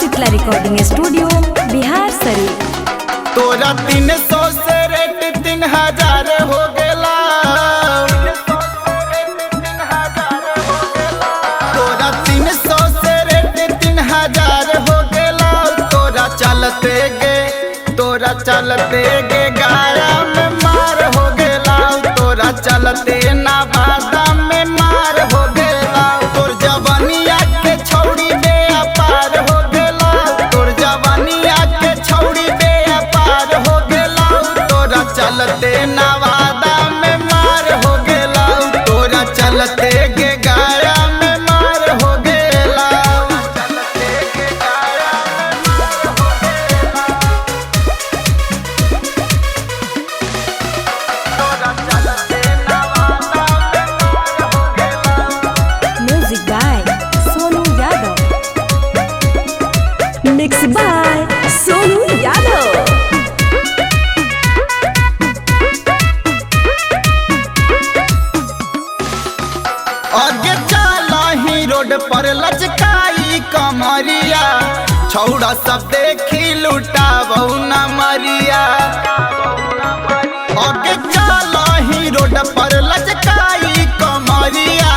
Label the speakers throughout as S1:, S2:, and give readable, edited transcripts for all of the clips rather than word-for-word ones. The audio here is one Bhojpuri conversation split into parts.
S1: Shitala recording studio Bihar Sharif.
S2: तोरा 300 से रेट 3000 हो गेला। तोरा 300 से रेट 3000 हो गेला। तोरा चलते गे गाया में मार हो गेला। तोरा चलते नवादा में मार हो गेला। तोर जवानिया के छौड़ी बेअपार हो गेला। तोर जवानिया के छौड़ी बेअपार हो गेला। तोरा चलते नवादा में मार हो गेला। तोरा चलते गे गाया में मार हो गेला।
S1: Music by Sonu Yadav, mix by Sonu Yadav.
S2: आगे चला ही रोड पर लचकाई कमरिया। छौड़ा सब देखी लुटाबू न मरिया। आगे चला ही रोड पर लचकाई कमरिया।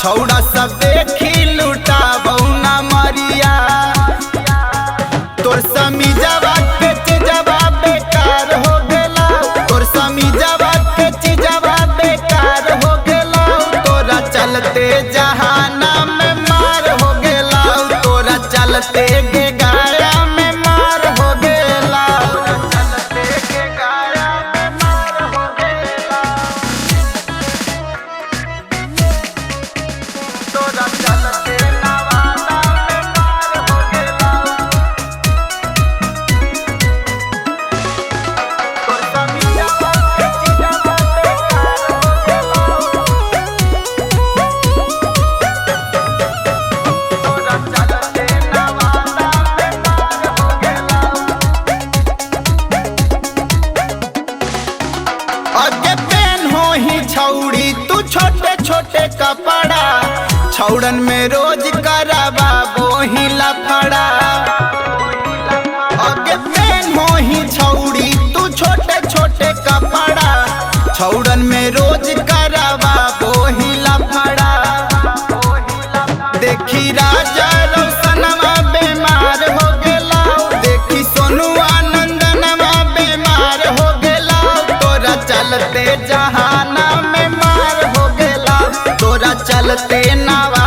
S2: छौड़ा सब देखी लुटाबू न मरिया। तोर समीजवा के चीजवा बेकार हो गेला। तोर समीजवा के चीजवा बेकार हो गेला। तोरा चलते जहाना में मार हो गेला। तोरा चलते गे गाया में मार हो गेला। चलते गे गाया में मार हो गेला। तोरा चलते नवादा में मार हो गेला। तोर समीजवा के चीजवा बेकार हो गेला। तोरा चलते नवादा में मार हो गेला। आगे पेन हो ही छौड़ी तू छोटे छोटे कपड़ा। छौड़न में रोज कराबा बोही लफड़ा। आगे पेन हो ही छौड़ी तू छोटे छोटे कपड़ा। छौड़न में रोज कराबा बोही लफड़ा। देखी राजा रोशनमा बीमार हो गेला। देखी सोनू आनंदनमा बीमार हो गेला। तोरा चलते जहाना में मार हो गेला। तोरा चलते नवा